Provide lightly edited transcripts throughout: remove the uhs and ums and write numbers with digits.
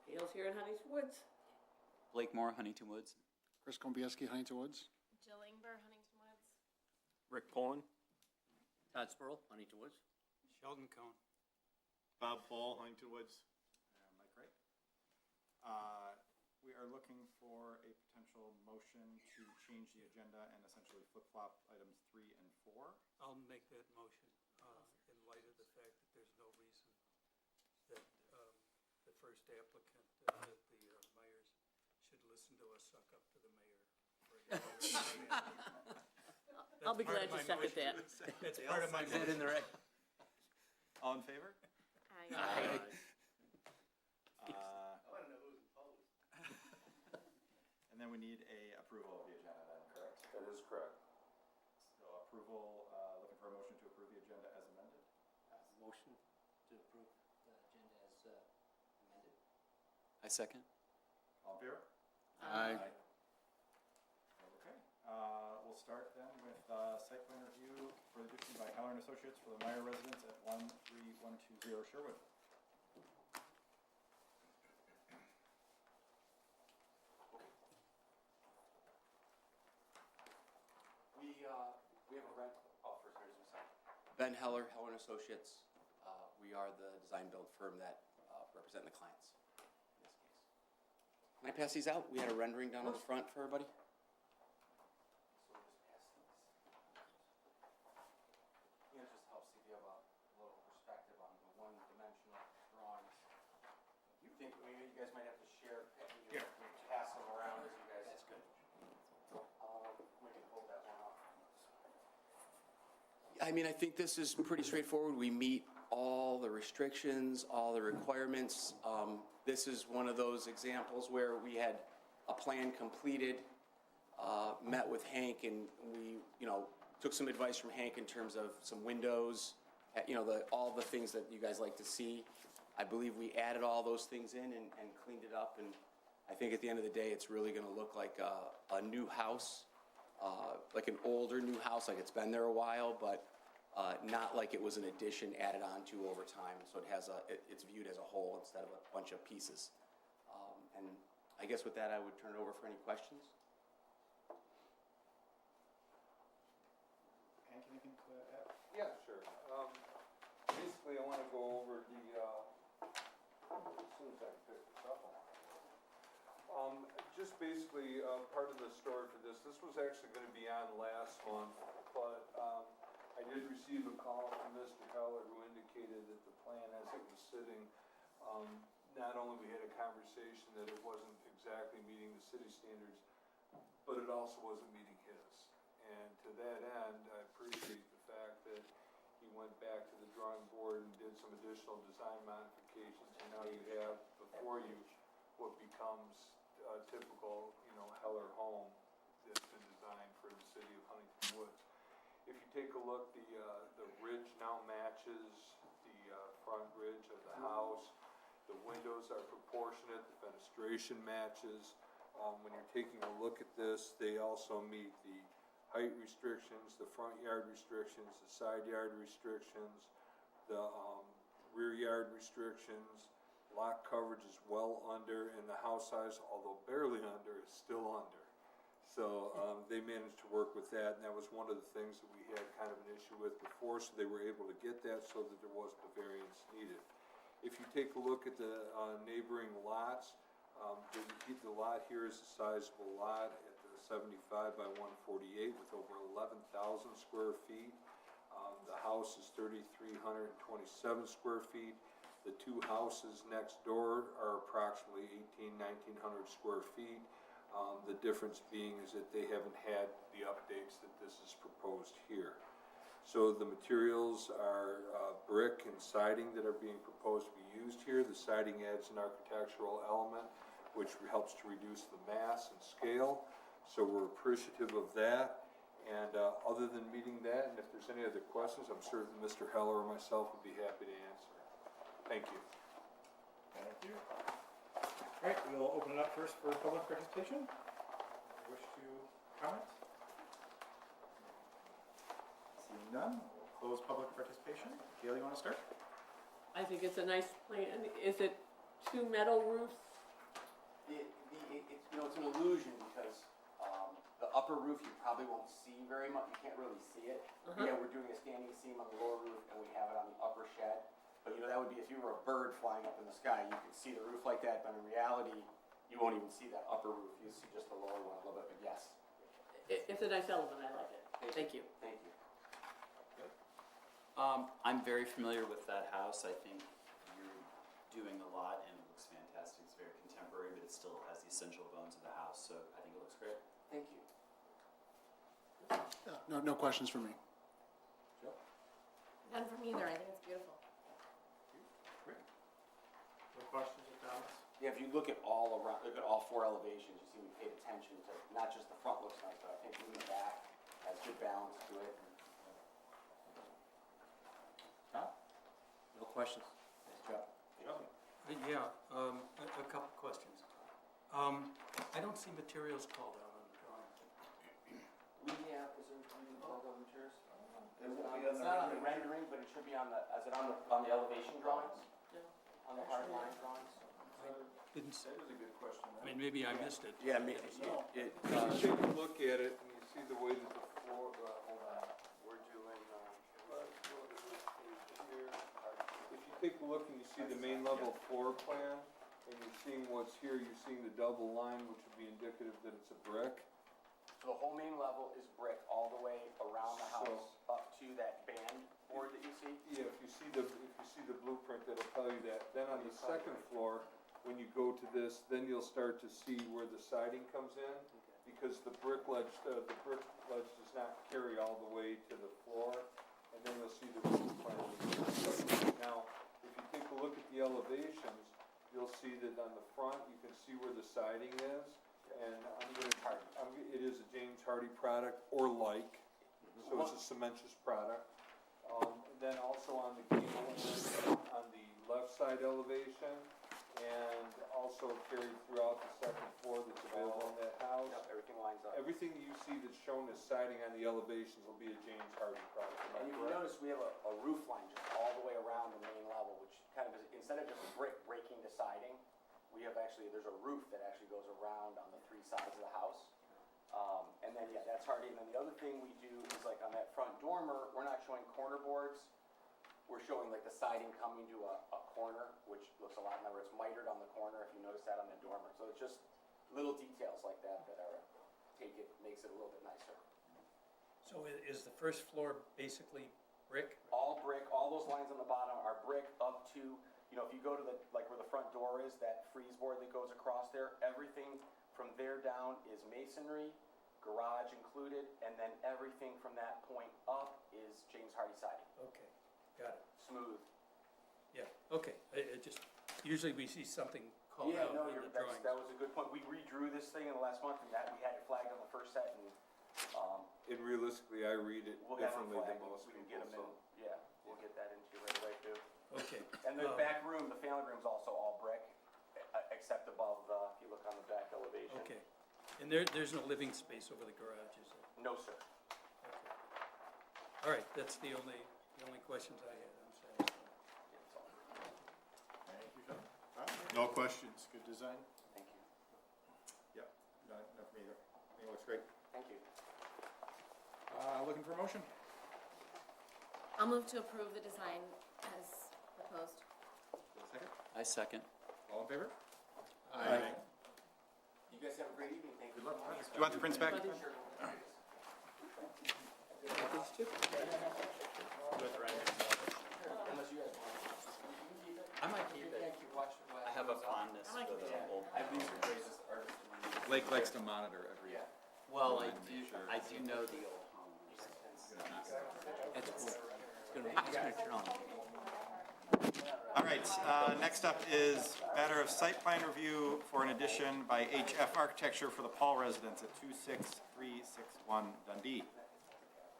Gail's here in Huntington Woods. Blake Moore, Huntington Woods. Chris Kobieski, Huntington Woods. Jill Ingber, Huntington Woods. Rick Pullen. Todd Spurl, Huntington Woods. Sheldon Cohn. Bob Paul, Huntington Woods. Mike Wright. We are looking for a potential motion to change the agenda and essentially flip-flop items 3 and 4. I'll make that motion in light of the fact that there's no reason that the first applicant, that the Myers, should listen to us suck up to the mayor. I'll be glad to second that. That's part of my Is that in motion. the right? All in favor? Aye. And then we need a approval of the agenda then, correct? That is correct. So approval, looking for a motion to approve the agenda as amended. Motion to approve the agenda as amended. I second. All in favor? Aye. Okay, we'll start then with site plan review for the addition by Heller and Associates for the Meyer residence at 13120 Sherwood. We have a rent, first here's the sign. Ben Heller, Heller and Associates. We are the design build firm that represent the clients in this case. Can I pass these out? We had a rendering down on the front for everybody. So we'll just pass these. Yeah, it just helps if you have a little perspective on the one-dimensional drawings. You think maybe you guys might have to share, we can pass them around as you guys. That's good. We can hold that one up. I mean, I think this is pretty straightforward. We meet all the restrictions, all the requirements. This is one of those examples where we had a plan completed, met with Hank, and we, took some advice from Hank in terms of some windows, all the things that you guys like to see. I believe we added all those things in and cleaned it up, and I think at the end of the day, it's really gonna look like a new house, like an older new house, like it's been there a while, but not like it was an addition added on to over time. So it's viewed as a whole instead of a bunch of pieces. And I guess with that, I would turn it over for any questions. Hank, anything to add? Yeah, sure. Basically, I want to go over the, as soon as I can pick this up. Just basically, part of the story for this was actually going to be on last month, but I did receive a call from Mr. Heller who indicated that the plan as it was sitting, not only we had a conversation that it wasn't exactly meeting the city standards, but it also wasn't meeting his. And to that end, I appreciate the fact that he went back to the drawing board and did some additional design modifications, and now you have before you what becomes a typical, Heller home that's been designed for the city of Huntington Woods. If you take a look, the ridge now matches the front ridge of the house. The windows are proportionate, the fenestration matches. When you're taking a look at this, they also meet the height restrictions, the front yard restrictions, the side yard restrictions, the rear yard restrictions. Lot coverage is well under, and the house size, although barely under, is still under. So they managed to work with that, and that was one of the things that we had kind of an issue with before, so they were able to get that so that there wasn't a variance needed. If you take a look at the neighboring lots, the lot here is a sizable lot at the 75 by 148 with over 11,000 square feet. The house is 3,327 square feet. The two houses next door are approximately 1,900 square feet. The difference being is that they haven't had the updates that this is proposed here. So the materials are brick and siding that are being proposed to be used here. The siding adds an architectural element which helps to reduce the mass and scale. So we're appreciative of that. And other than meeting that, and if there's any other questions, I'm certain Mr. Heller or myself would be happy to answer. Thank you. Thank you. All right, we'll open it up first for public participation. Wish to comment? Seeing none, we'll close public participation. Gail, you want to start? I think it's a nice plan. Is it two metal roofs It's an illusion because, the upper roof you probably won't see very much, you can't really see it. Yeah, we're doing a standing seam on the lower roof and we have it on the upper shed. But that would be if you were a bird flying up in the sky, you could see the roof like that, but in reality, you won't even see that upper roof, you'll see just the lower one a little bit, but yes. It's a nice element, I like it. Thank you. Thank you. I'm very familiar with that house. I think you're doing a lot and it looks fantastic. It's very contemporary, but it still has the essential bones of the house, so I think it looks great. Thank you. Yeah, no questions for me. None from either, I think it's beautiful. No questions or comments? Yeah, if you look at all around, look at all four elevations, you see we paid attention to, not just the front looks nice, but I think even the back has good balance to it. No questions. Nice job. Yeah, a couple questions. I don't see materials called out on the drawing. Is there any logo materials? It's not on the rendering, but it should be on the, is it on the elevation drawings? On the hard line drawings? Didn't see, That is a good question. I mean, maybe I missed it. Yeah, If you take a look at it and you see the way that the floor, hold on, we're doing, let's go to this page here. If you take a look and you see the main level floor plan, and you're seeing what's here, you're seeing the double line, which would be indicative that it's a brick. So the whole main level is brick all the way around the house, up to that band board that you see? Yeah, if you see the blueprint, that'll tell you that. Then on the second floor, when you go to this, then you'll start to see where the siding comes in, because the brick ledge does not carry all the way to the floor, and then you'll see the roof plan. Now, if you take a look at the elevations, you'll see that on the front, you can see where the siding is, and it is a James Hardie product, or like, so it's a cementous product. And then also on the gable end, on the left side elevation, and also carried throughout the second floor that's available in that house. Yep, everything lines up. Everything that you see that's shown as siding on the elevations will be a James Hardie product. Am I And if you correct? notice, we have a roof line just all the way around the main level, which kind of is, instead of just brick breaking to siding, we have there's a roof that actually goes around on the three sides of the house. And then, yeah, that's Hardie. And then the other thing we do is like on that front dormer, we're not showing corner boards. We're showing like the siding coming to a corner, which looks a lot, remember it's mitered on the corner, if you notice that on the dormer. So it's just little details like that that makes it a little bit nicer. So is the first floor basically brick? All brick, all those lines on the bottom are brick up to, if you go to where the front door is, that freeze board that goes across there, everything from there down is masonry, garage included, and then everything from that point up is James Hardie siding. Okay, got it. Smooth. Yeah, okay. It just, usually we see something called Yeah, out no, in the that drawings. was a good point. We redrew this thing in the last month, and we had it flagged on the first set, and, And realistically, I read it we'll have it differently than flagged, most we can people, get them so. in, yeah, we'll get that into you right away too. Okay. And the back room, the family room's also all brick, except above if you look on the back elevation. Okay. And there's no living space over the garage, is there? No, sir. Okay. All right, that's the only questions I had. I'm satisfied. Thank you, John. No questions. Good design. Thank you. Yeah, not for me either. I think it looks great. Thank you. Looking for a motion? I'll move to approve the design as proposed. Second? I second. All in favor? Aye. You guys have a great evening. Thank you. Good luck. Do you want the prints back? Sure. Unless you guys want. I might keep it. I have a fondness for the old. I have these greatest artists. Blake likes to monitor every. Yeah. Well, I do know the old home. It's cool. It's gonna turn on. All right, next up is matter of site plan review for an addition by HF Architecture for the Paul residence at 26361 Dundee.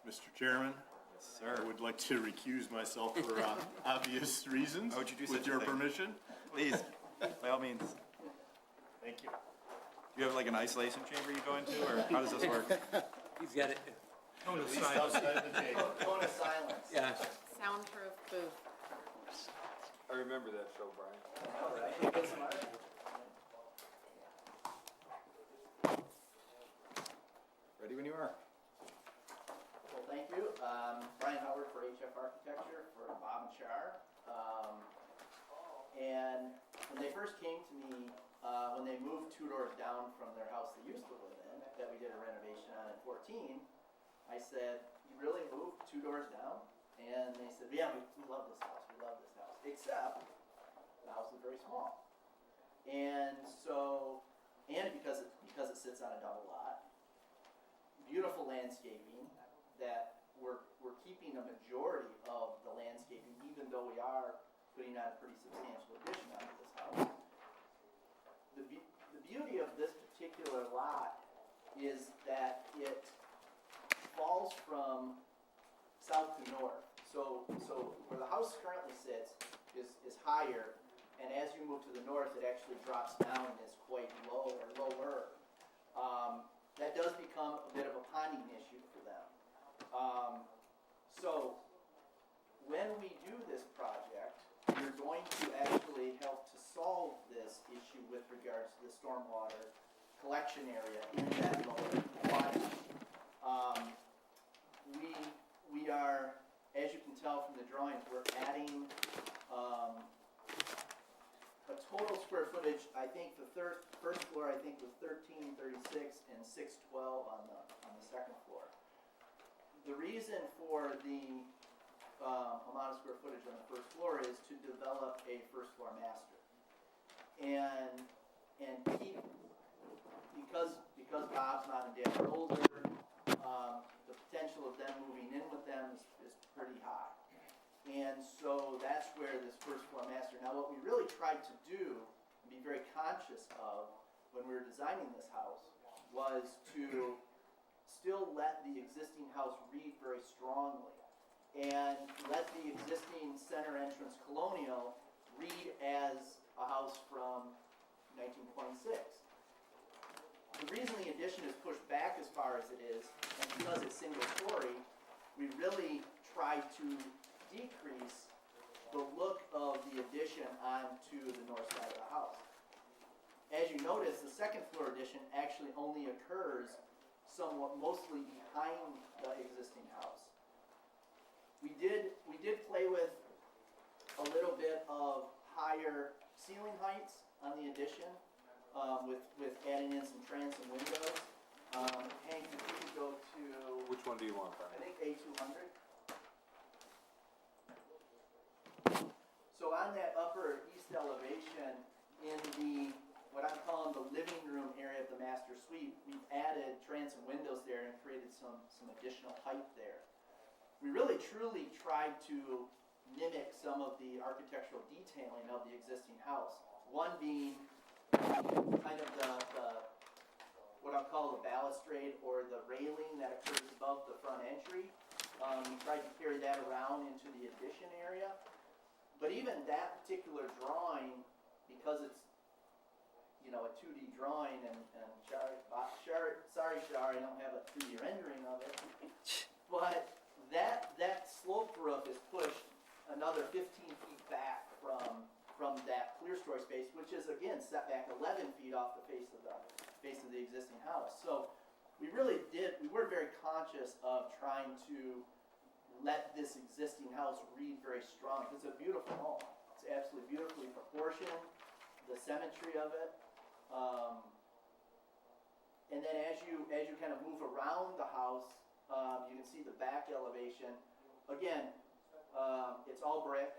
Mr. Chairman, Yes, sir. I would like to recuse myself for obvious reasons. How would you do With such a your thing? permission? Please, by all means. Thank you. Do you have like an isolation chamber you go into, or how does this work? He's got it. Tone of silence. Tone of silence. Yeah. Soundproof booth. I remember that show, Brian. Ready when you are. Well, thank you. Brian Howard for HF Architecture for Bob and Char. And when they first came to me, when they moved 2 doors down from their house they used to live in, that we did a renovation on in 14, I said, "You really moved 2 doors down?" And they said, "Yeah, we love this house. We love this house. Except the house is very small." And so, and because it sits on a double lot, beautiful landscaping that we're keeping a majority of the landscaping, even though we are putting on a pretty substantial addition onto this house. The beauty of this particular lot is that it falls from south to north. So where the house currently sits is higher, and as you move to the north, it actually drops down and is quite low or lower. That does become a bit of a ponding issue for them. So when we do this project, we're going to actually help to solve this issue with regards to the stormwater collection area in that lower quadrant. We are, as you can tell from the drawings, we're adding a total square footage. I think the first floor I think was 1336 and 612 on the second floor. The reason for the amount of square footage on the first floor is to develop a first floor master, and keep, because Bob's mom and dad are older, the potential of them moving in with them is pretty high, and so that's where this first floor master. Now, what we really tried to do and be very conscious of when we were designing this house was to still let the existing house read very strongly, and let the existing center entrance colonial read as a house from 1926. The reason the addition is pushed back as far as it is, and because it's single story, we really try to decrease the look of the addition onto the north side of the house. As you notice, the second floor addition actually only occurs somewhat mostly behind the existing house. We did play with a little bit of higher ceiling heights on the addition, with adding in some transom windows. Hank, if you could go to, Which one do you want, I Brian? think A200. So on that upper east elevation, in the, what I'm calling the living room area of the master suite, we've added transom windows there and created some additional height there. We really truly tried to mimic some of the architectural detailing of the existing house. One being kind of the what I'll call the balustrade or the railing that occurs above the front entry. We tried to carry that around into the addition area. But even that particular drawing, because it's, you know, a 2D drawing, and sorry, Shar, I don't have a 3D rendering of it, but that slope roof is pushed another 15 feet back from that clear story space, which is again set back 11 feet off the face of the existing house. So we were very conscious of trying to let this existing house read very strong. It's a beautiful home. It's absolutely beautifully proportioned, the symmetry of it. And then as you kind of move around the house, you can see the back elevation. Again, it's all brick.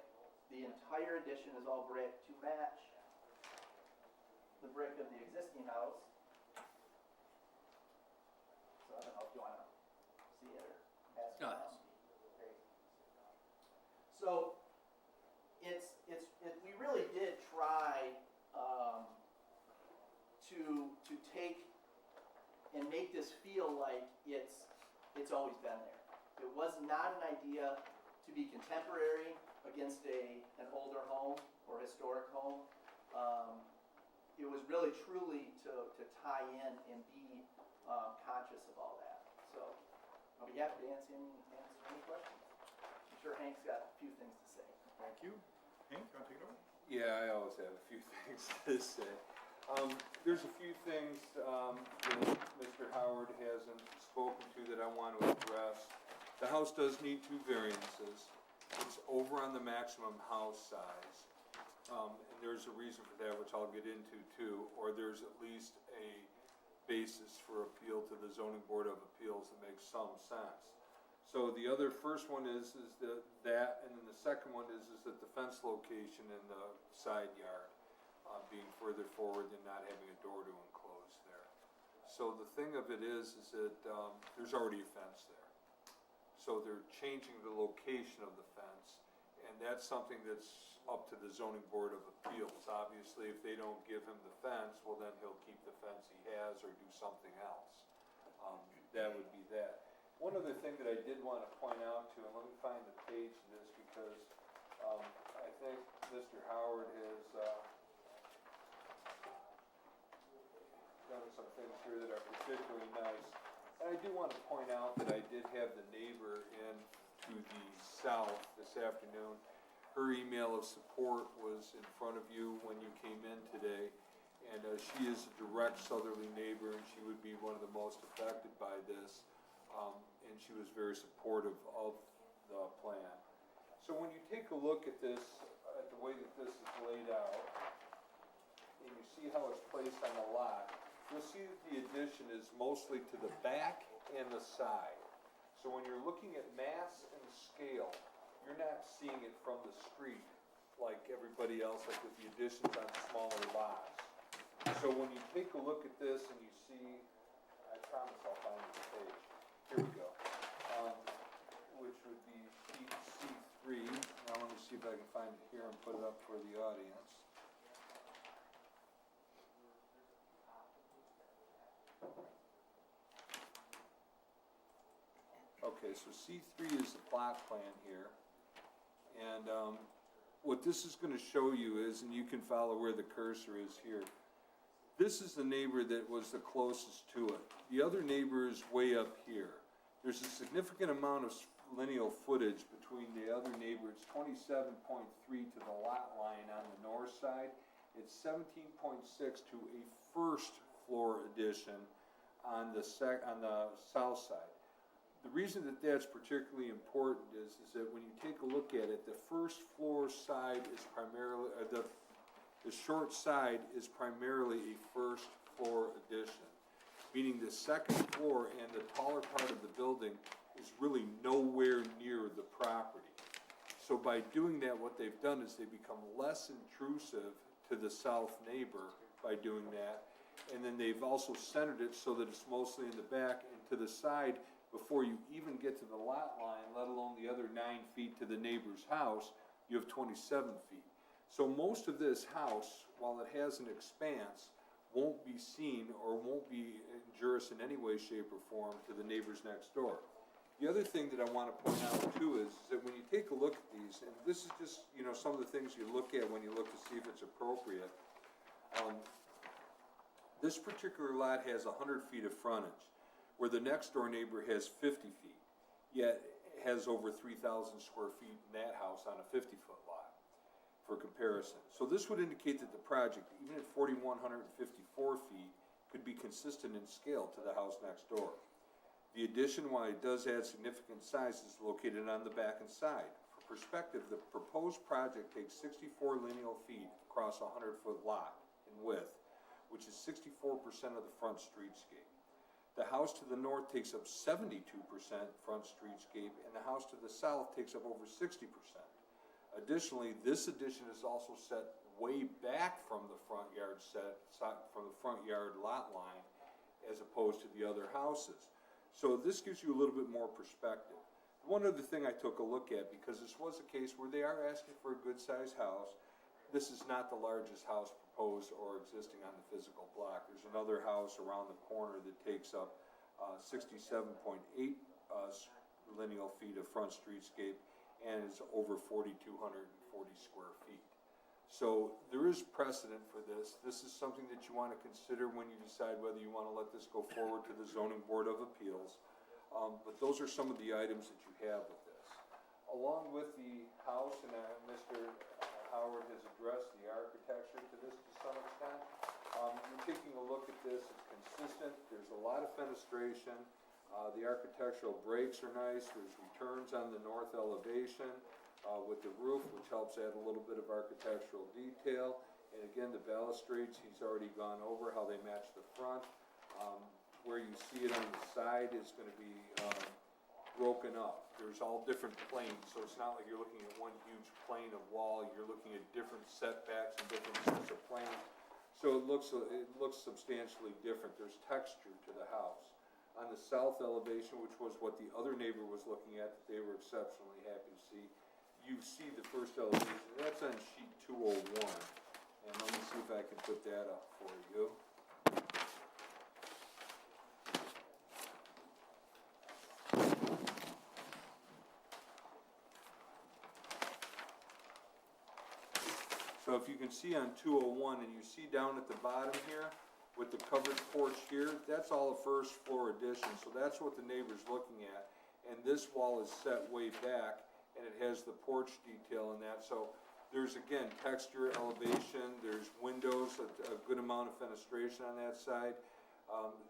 The entire addition is all brick to match the brick of the existing house. So I don't know if you want to see it or pass it around. So we really did try to take and make this feel like it's always been there. It was not an idea to be contemporary against an older home or historic home. It was really truly to tie in and be conscious of all that. So I'll be happy to answer any questions. I'm sure Hank's got a few things to say. Thank you. Hank, you want to take it over? Yeah, I always have a few things to say. There's a few things that Mr. Howard hasn't spoken to that I want to address. The house does need 2 variances. It's over on the maximum house size. And there's a reason for that, which I'll get into too, or there's at least a basis for appeal to the Zoning Board of Appeals that makes some sense. So the first one is that, and then the second one is that the fence location in the side yard, being further forward and not having a door to enclose there. So the thing of it is that, there's already a fence there. So they're changing the location of the fence, and that's something that's up to the Zoning Board of Appeals. Obviously, if they don't give him the fence, well, then he'll keep the fence he has or do something else. That would be that. One other thing that I did want to point out to, and let me find the page of this, because I think Mr. Howard has done some things here that are particularly nice. And I do want to point out that I did have the neighbor in to the south this afternoon. Her email of support was in front of you when you came in today. And she is a direct southerly neighbor, and she would be one of the most affected by this. And she was very supportive of the plan. So when you take a look at this, at the way that this is laid out, and you see how it's placed on the lot, you'll see that the addition is mostly to the back and the side. So when you're looking at mass and scale, you're not seeing it from the street like everybody else, like with the additions on smaller lots. So when you take a look at this and you see, I promise I'll find this page. Here we go. Which would be sheet C3. Now let me see if I can find it here and put it up for the audience. Okay, so C3 is the plot plan here. And what this is going to show you is, and you can follow where the cursor is here, this is the neighbor that was the closest to it. The other neighbor is way up here. There's a significant amount of lineal footage between the other neighbor. It's 27.3 to the lot line on the north side. It's 17.6 to a first floor addition on the south side. The reason that that's particularly important is that when you take a look at it, the first floor side is primarily, the short side is primarily a first floor addition, meaning the second floor and the taller part of the building is really nowhere near the property. So by doing that, what they've done is they become less intrusive to the south neighbor by doing that. And then they've also centered it so that it's mostly in the back and to the side before you even get to the lot line, let alone the other 9 feet to the neighbor's house, you have 27 feet. So most of this house, while it has an expanse, won't be seen or won't be injurious in any way, shape, or form to the neighbors next door. The other thing that I want to point out too is that when you take a look at these, and this is just, you know, some of the things you look at when you look to see if it's appropriate. This particular lot has 100 feet of frontage, where the next door neighbor has 50 feet, yet has over 3,000 square feet in that house on a 50-foot lot, for comparison. So this would indicate that the project, even at 4,154 feet, could be consistent in scale to the house next door. The addition, while it does add significant size, is located on the back and side. For perspective, the proposed project takes 64 lineal feet across a 100-foot lot in width, which is 64% of the front streetscape. The house to the north takes up 72% front streetscape, and the house to the south takes up over 60%. Additionally, this addition is also set way back from the front yard lot line, as opposed to the other houses. So this gives you a little bit more perspective. One other thing I took a look at, because this was a case where they are asking for a good-sized house, this is not the largest house proposed or existing on the physical block. There's another house around the corner that takes up 67.8 lineal feet of front streetscape and is over 4,240 square feet. So there is precedent for this. This is something that you want to consider when you decide whether you want to let this go forward to the Zoning Board of Appeals. But those are some of the items that you have with this. Along with the house, and Mr. Howard has addressed the architecture to this to some extent. You're taking a look at this, it's consistent, there's a lot of fenestration. The architectural breaks are nice, there's returns on the north elevation with the roof, which helps add a little bit of architectural detail. And again, the balustrades, he's already gone over how they match the front. Where you see it on the side is gonna be broken up. There's all different planes, so it's not like you're looking at one huge plane of wall, you're looking at different setbacks and different sets of planes. So it looks substantially different, there's texture to the house. On the south elevation, which was what the other neighbor was looking at, that they were exceptionally happy to see, you see the first elevation, that's on sheet 201. And let me see if I can put that up for you. So if you can see on 201 and you see down at the bottom here with the covered porch here, that's all a first floor addition. So that's what the neighbor's looking at. And this wall is set way back and it has the porch detail in that. So there's again texture, elevation, there's windows, a good amount of fenestration on that side,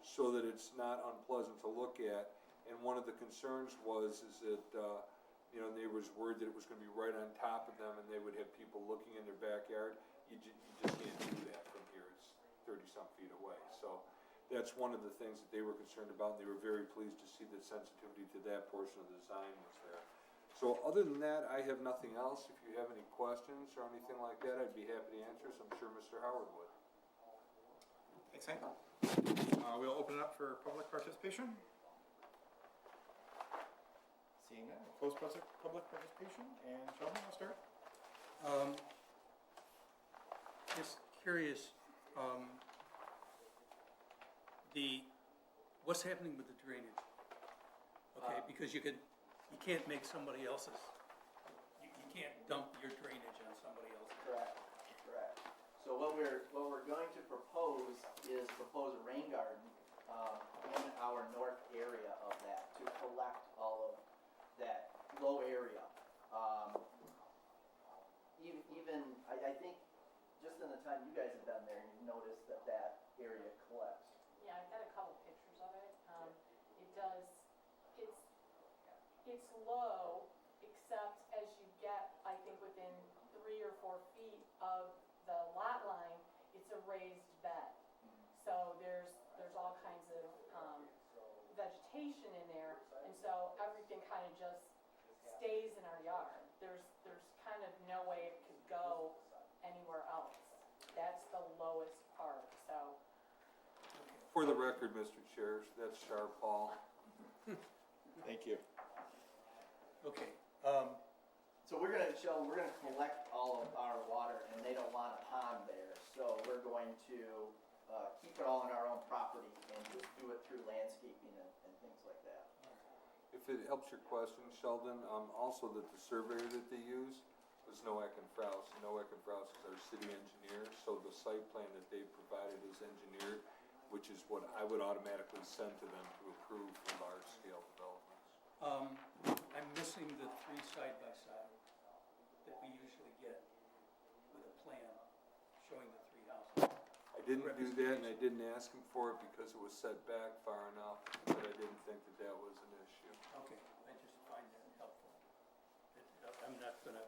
so that it's not unpleasant to look at. And one of the concerns is that neighbors worried that it was gonna be right on top of them and they would have people looking in their backyard. You just can't do that from here, it's 30-some feet away. So that's one of the things that they were concerned about, and they were very pleased to see that sensitivity to that portion of the design was there. So other than that, I have nothing else. If you have any questions or anything like that, I'd be happy to answer, so I'm sure Mr. Howard would. Thanks, Hank. We'll open it up for public participation. Seeing none, we'll close public participation, and Sheldon, I'll start. Just curious, what's happening with the drainage? Okay, because you can't make somebody else's, you can't dump your drainage on somebody else's. Correct. So what we're going to propose is a rain garden in our north area of that to collect all of that low area. I think just in the time you guys have been there, you've noticed that area collects. Yeah, I've got a couple pictures of it. It's low, except as you get, I think, within 3 or 4 feet of the lot line, it's a raised bed. So there's all kinds of vegetation in there, and so everything kind of just stays in our yard. There's kind of no way it could go anywhere else. That's the lowest part, so. For the record, Mr. Chair, that's Char Paul. Thank you. Okay, So we're gonna collect all of our water, and they don't want a pond there, so we're going to keep it all on our own property and just do it through landscaping and things like that. If it helps your question, Sheldon, also that the surveyor that they use was Noack and Frous. Noack and Frous is our city engineer, so the site plan that they provided is engineered, which is what I would automatically send to them to approve for large-scale developments. I'm missing the 3 side-by-side that we usually get with a plan showing the 3 houses. I didn't do that, and I didn't ask him for it because it was set back far enough, but I didn't think that was an issue. Okay, I just find that helpful. I'm not gonna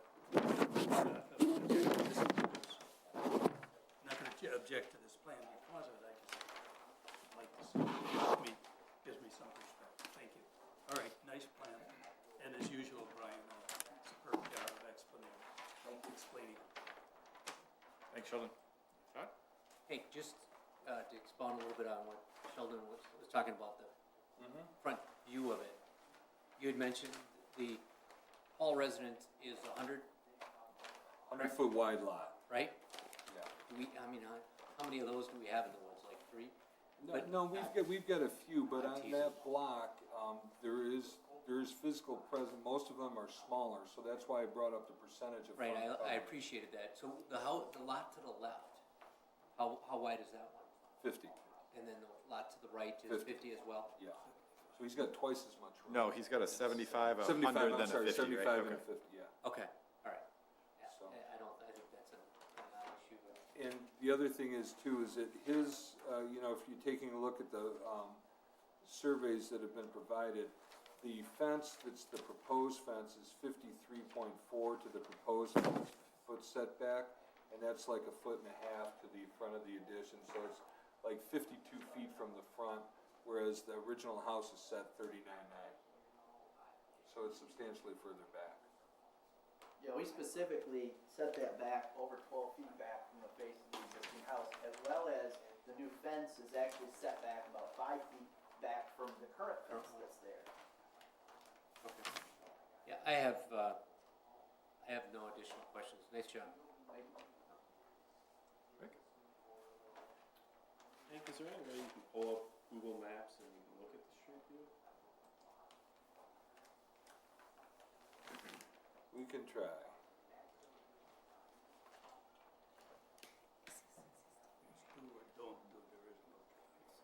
object to this plan because of it, I just like to see it. Gives me some perspective. Thank you. All right, nice plan. And as usual, Brian, superb job of explaining. Thanks, Sheldon. Scott? Hey, just to expound a little bit on what Sheldon was talking about, the front view of it. You had mentioned the Hall residence is 100, 100-foot wide lot. right? Yeah. How many of those do we have in the woods, like 3? No, we've got a few, but on that block, there is physical presence. Most of them are smaller, so that's why I brought up the percentage of. Right, front I coverage. appreciated that. So the lot to the left, how wide is that one? 50. And then the lot to the right is 50 as well? Yeah. So he's got twice as much room. No, he's got a 75, a 75, 100, I'm then sorry, a 50, 75 right? and Okay. a 50, yeah. Okay, all right. Yeah, So- I think that's a non-issue. And the other thing is too, is that his, if you're taking a look at the surveys that have been provided, the fence that's the proposed fence is 53.4 to the proposed foot setback, and that's like 1.5 feet to the front of the addition, so it's like 52 feet from the front, whereas the original house is set 39.9. So it's substantially further back. Yeah, we specifically set that back over 12 feet back from the face of the existing house, as well as the new fence is actually set back about 5 feet back from the current fence that's there. Yeah, I have no additional questions. Nice job. Hank, is there any way you can pull up Google Maps and look at the street view? We can try. Do or don't do, there is no choice.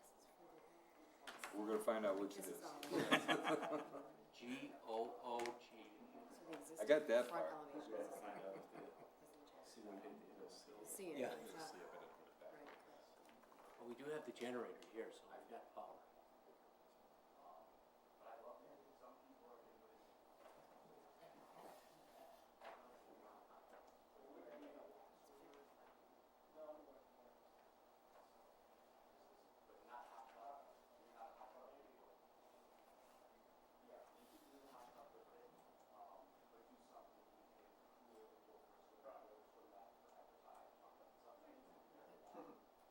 We're gonna find out which it is. G-O-O-G. I got that far. Find out if see when they'll see it. Yeah. Well, we do have the generator here, so we've got power.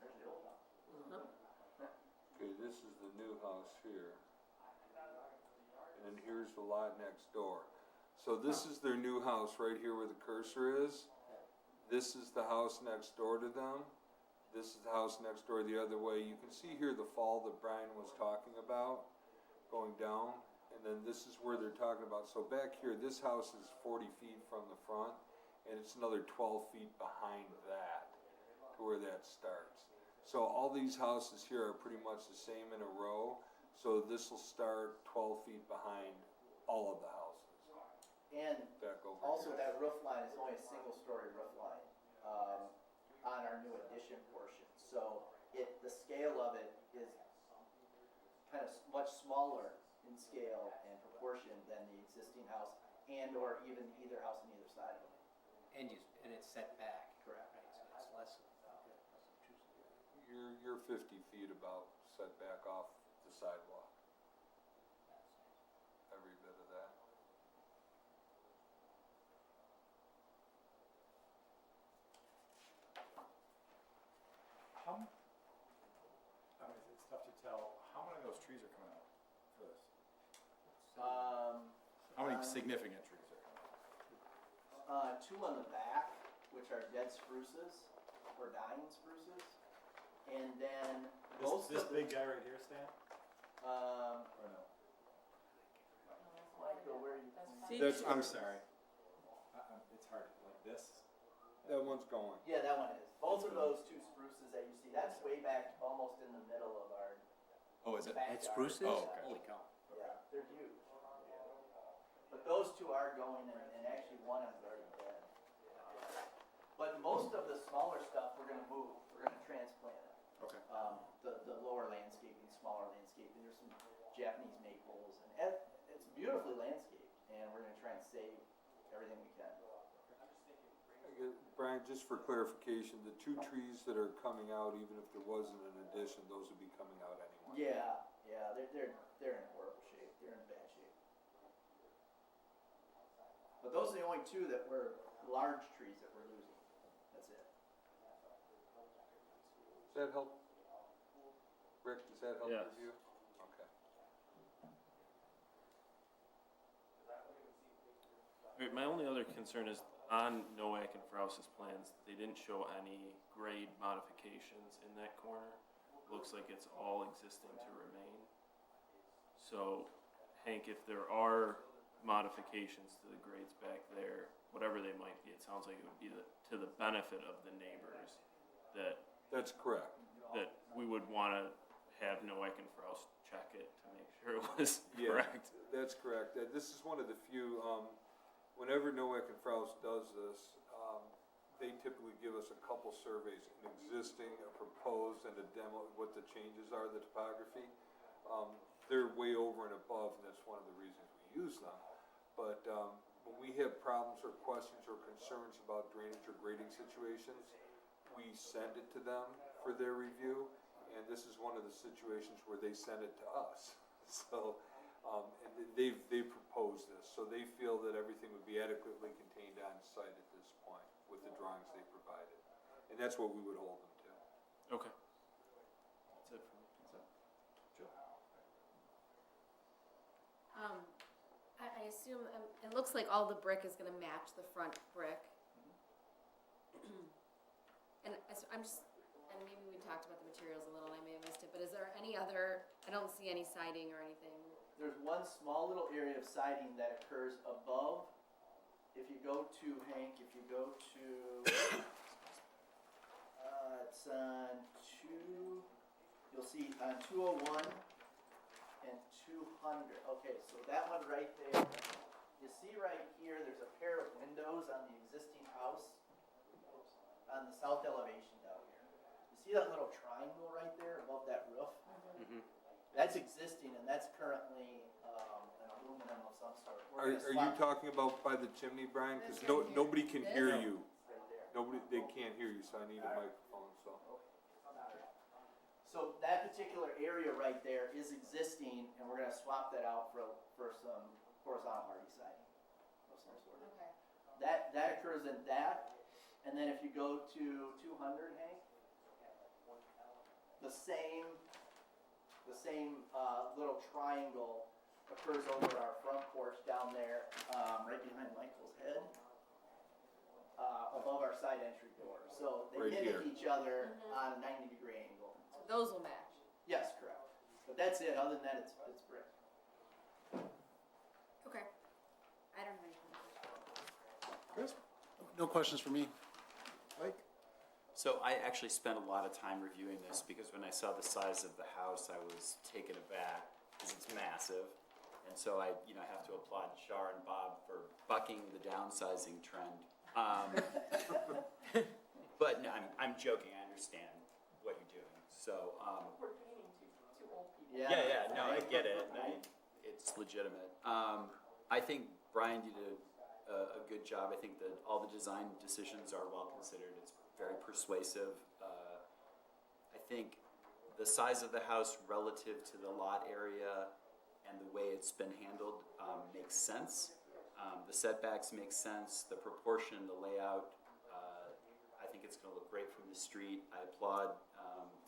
There's the old house. Okay, this is the new house here. And here's the lot next door. So this is their new house right here where the cursor is. This is the house next door to them. This is the house next door the other way. You can see here the fall that Brian was talking about going down. And then this is where they're talking about. So back here, this house is 40 feet from the front, and it's another 12 feet behind that to where that starts. So all these houses here are pretty much the same in a row. So this will start 12 feet behind all of the houses. And Back over also here. that roof line is only a single-story roof line, on our new addition portion. So the scale of it is kind of much smaller in scale and proportion than the existing house and or even either house on either side of it. And it's set back. Correct. Right, so it's less. You're 50 feet about set back off the sidewalk. Every bit of that. I mean, it's tough to tell, how many of those trees are coming out for this? How many significant trees are coming out? Two on the back, which are dead spruces or dying spruces. And then most This of the, big guy right here, Stan? Or no? Michael, where are you? I'm sorry. It's hard, like this? That one's going. Yeah, that one is. Both of those two spruces that you see, that's way back almost in the middle of our Oh, is it? backyard. That spruces? Oh, okay. Holy cow. Yeah, they're huge. But those two are going, and actually one is already dead. But most of the smaller stuff, we're gonna move, we're gonna transplant it. Okay. The lower landscaping, smaller landscaping, there's some Japanese maples, and it's beautifully landscaped, and we're gonna try and save everything we can. Brian, just for clarification, the two trees that are coming out, even if there wasn't an addition, those would be coming out anyway. Yeah, they're in horrible shape, they're in bad shape. But those are the only two that were large trees that we're losing, that's it. Does that help? Rick, does that help Yes. with you? Okay. All right, my only other concern is on Noack and Frouse's plans, they didn't show any grade modifications in that corner. Looks like it's all existing to remain. So, Hank, if there are modifications to the grades back there, whatever they might be, it sounds like it would be to the benefit of the neighbors that That's correct. we would want to have Noack and Frouse check it to make sure it was Yeah, correct. That's correct. This is one of the few, whenever Noack and Frouse does this, they typically give us a couple surveys, an existing, a proposed, and a demo, what the changes are, the topography. they're way over and above, and that's one of the reasons we use them. But, when we have problems or questions or concerns about drainage or grading situations, we send it to them for their review, and this is one of the situations where they send it to us. So, and they've proposed this, so they feel that everything would be adequately contained on site at this point with the drawings they provided. And that's what we would hold them to. Okay. That's it for me. I assume, it looks like all the brick is gonna match the front brick. And I'm just, and maybe we talked about the materials a little, I may have missed it, but is there any other, I don't see any siding or anything. There's one small little area of siding that occurs above. If you go to, Hank, if you go to, it's on you'll see on 201 and 200. Okay, so that one right there. You see right here, there's a pair of windows on the existing house on the south elevation down here. You see that little triangle right there above that roof? Mhm. That's existing, and that's currently an aluminum of some sort. Are you talking about by the chimney, Brian? Because nobody can hear you. Nobody, they can't hear you, so I need a microphone, so. So that particular area right there is existing, and we're gonna swap that out for some horizontal hardy siding of some sort. Okay. That occurs in that, and then if you go to 200, Hank, the same little triangle occurs over our front porch down there, right behind Michael's head, above our side entry door. So they Right mimic here. each other on a 90-degree angle. So those will match. Yes, correct. But that's it. Other than that, it's brick. Okay. I don't have any questions. Chris? No questions for me. Mike? So I actually spent a lot of time reviewing this because when I saw the size of the house, I was taken aback because it's massive. And so I have to applaud Shar and Bob for bucking the downsizing trend. But no, I'm joking. I understand what you're doing. So, We're painting two old people. yeah, no, I get it. It's legitimate. I think Brian did a good job. I think that all the design decisions are well considered. It's very persuasive. I think the size of the house relative to the lot area and the way it's been handled makes sense. The setbacks make sense. The proportion, the layout, I think it's going to look great from the street. I applaud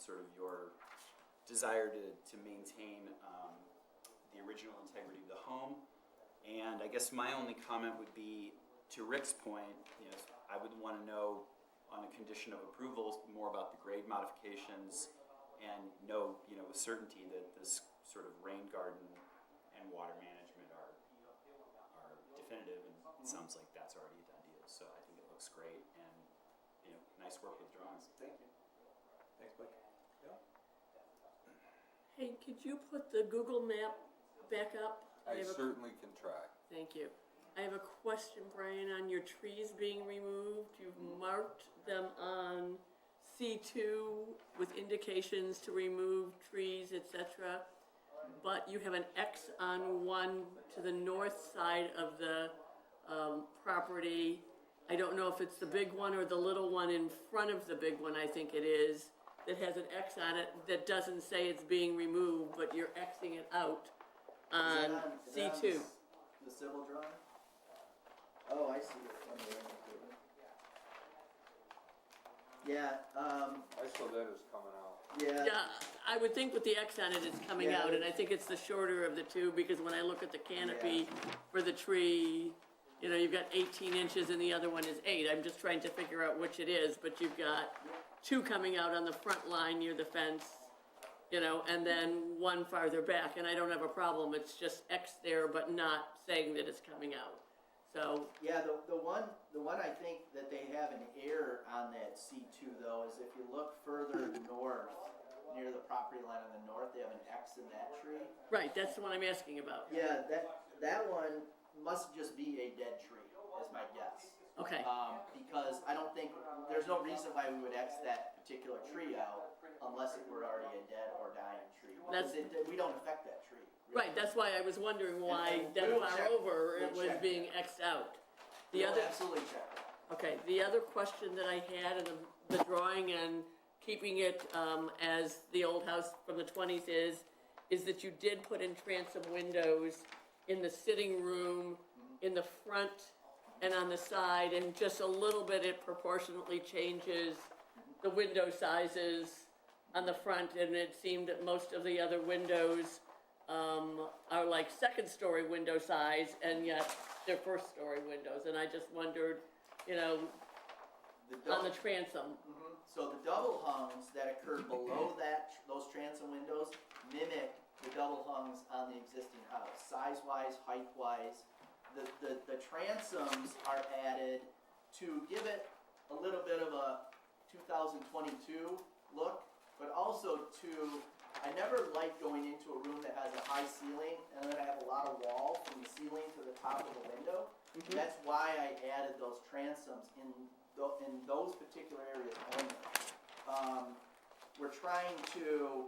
sort of your desire to maintain the original integrity of the home. And I guess my only comment would be, to Rick's point, I would want to know on a condition of approval more about the grade modifications and know, with certainty that this sort of rain garden and water management are definitive, and it sounds like that's already a done deal. So I think it looks great, and nice work with drawings. Thank you. Thanks, Mike. Hey, could you put the Google map back up? I have a- certainly can try. Thank you. I have a question, Brian, on your trees being removed. You've marked them on C2 with indications to remove trees, etc. But you have an X on one to the north side of the property. I don't know if it's the big one or the little one in front of the big one, I think it is, that has an X on it that doesn't say it's being removed, but you're Xing it out on Is that on C2. the civil drawing? Oh, I see it. Yeah, I saw that as coming out. yeah. Yeah, I would think with the X on it, it's coming Yeah. out, and I think it's the shorter of the two, because when I look at the canopy for the tree, you've got 18 inches and the other one is 8. I'm just trying to figure out which it is, but you've got two coming out on the front line near the fence, and then one farther back, and I don't have a problem, it's just X there, but not saying that it's coming out. So, Yeah, the one I think that they have an error on that C2 though is if you look further north, near the property line on the north, they have an X in that tree. right, that's the one I'm asking about. Yeah, that one must just be a dead tree, is my guess. Okay, Because I don't think, there's no reason why we would X that particular tree out. unless it were already a dead or dying tree. That's- Because we don't affect that tree. Right, that's why I was wondering why And that we'll far check- over it we'll was check being Xed out. The We'll other, absolutely check that. okay, the other question that I had in the drawing and keeping it, as the old house from the twenties is that you did put in transom windows in the sitting room, in the front and on the side, and just a little bit it proportionately changes the window sizes on the front, and it seemed that most of the other windows, are like second-story window size, and yet they're first-story windows, and I just wondered, you know, on the transom. So the double hungs that occurred below those transom windows mimic the double hungs on the existing house, size-wise, height-wise. The transoms are added to give it a little bit of a 2022 look, but also I never like going into a room that has a high ceiling and then I have a lot of wall from the ceiling to the top of the window. That's why I added those transoms in those particular areas only. We're trying to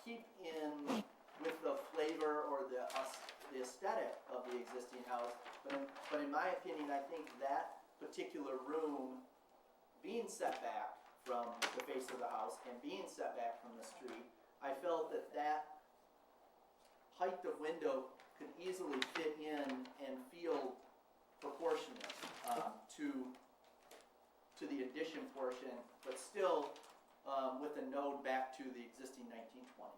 keep in with the flavor or the aesthetic of the existing house, but in my opinion, I think that particular room being set back from the face of the house and being set back from the street, I felt that height of window could easily fit in and feel proportionate to the addition portion, but still with a node back to the existing 1920s.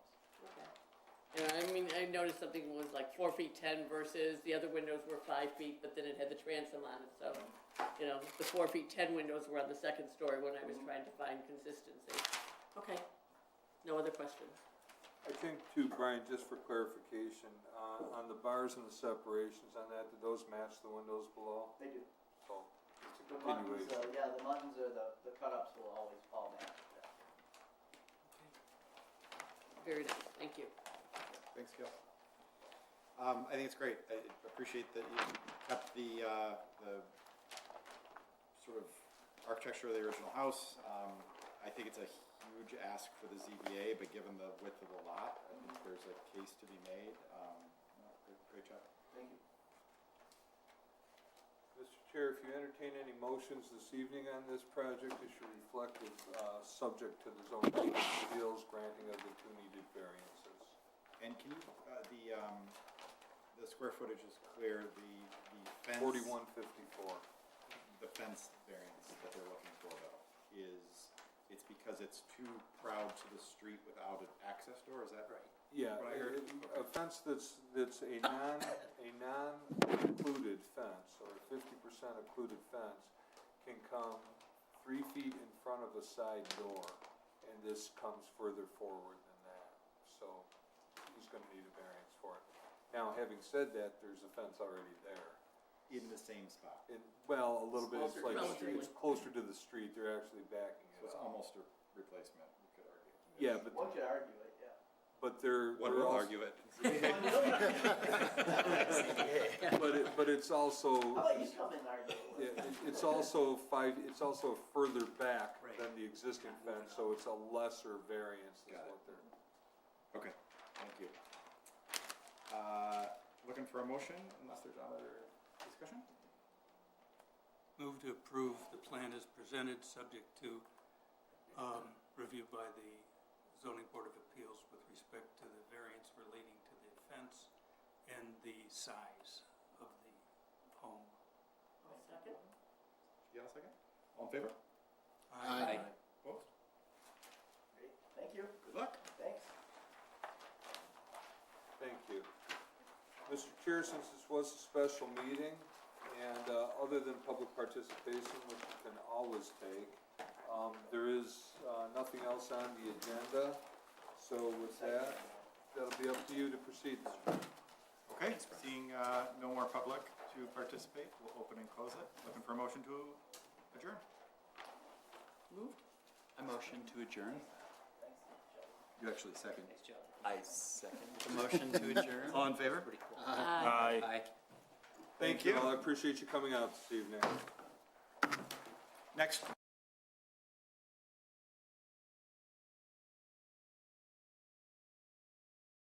Yeah, I mean, I noticed something was like 4 feet 10 versus the other windows were 5 feet, but then it had the transom on it, so, you know, the 4 feet 10 windows were on the second story when I was trying to find consistency. Okay, no other questions? I think too, Brian, just for clarification, on the bars and the separations on that, do those match the windows below? They do. So, it's a The muttons, continuation. the muttons or the cut-ups will always all match. Very nice, thank you. Thanks, Gil. I think it's great. I appreciate that you kept the sort of architecture of the original house. I think it's a huge ask for the ZBA, but given the width of the lot, I think there's a case to be made. Great job. Thank you. Mr. Chair, if you entertain any motions this evening on this project, it should reflect subject to the zoning board of appeals granting of the two needed variances. And can you, the square footage is clear, the fence. 4154. The fence variance that they're looking for though it's because it's too proud to the street without an access door, is that right? Yeah, What I heard? a fence that's a non-occluded fence, or a 50% occluded fence, can come 3 feet in front of a side door, and this comes further forward than that. So he's gonna need a variance for it. Now, having said that, there's a fence already there. In the same spot. Well, a little bit, it's Closer like, to the street. it's closer to the street, they're actually backing So it it's up. almost a replacement, you could argue. Yeah, but, One could argue it, yeah. but they're. One they're will also- argue it. But it's also. I'll let you come in and argue it. Yeah, it's also further back than the existing fence, so it's a lesser variance is Got it. what they're. Okay, thank you. Looking for a motion, unless there's other discussion? Move to approve the plan as presented, subject to review by the zoning board of appeals with respect to the variance relating to the fence and the size of the home. Second? Yeah, a second? All in favor? Aye. Opposed? Great, thank you. Good luck. Thanks. Thank you. Mr. Chair, since this was a special meeting, and other than public participation, which you can always take, there is nothing else on the agenda. So with that, that'll be up to you to proceed, Mr. Chair. Okay, seeing no more public to participate, we'll open and close it. Looking for a motion to adjourn. Moved? I motion to adjourn. You actually second. Nice job. I second the motion to adjourn. All in favor? Pretty cool. Aye. Aye. Thank you all. I appreciate you coming out this evening. Next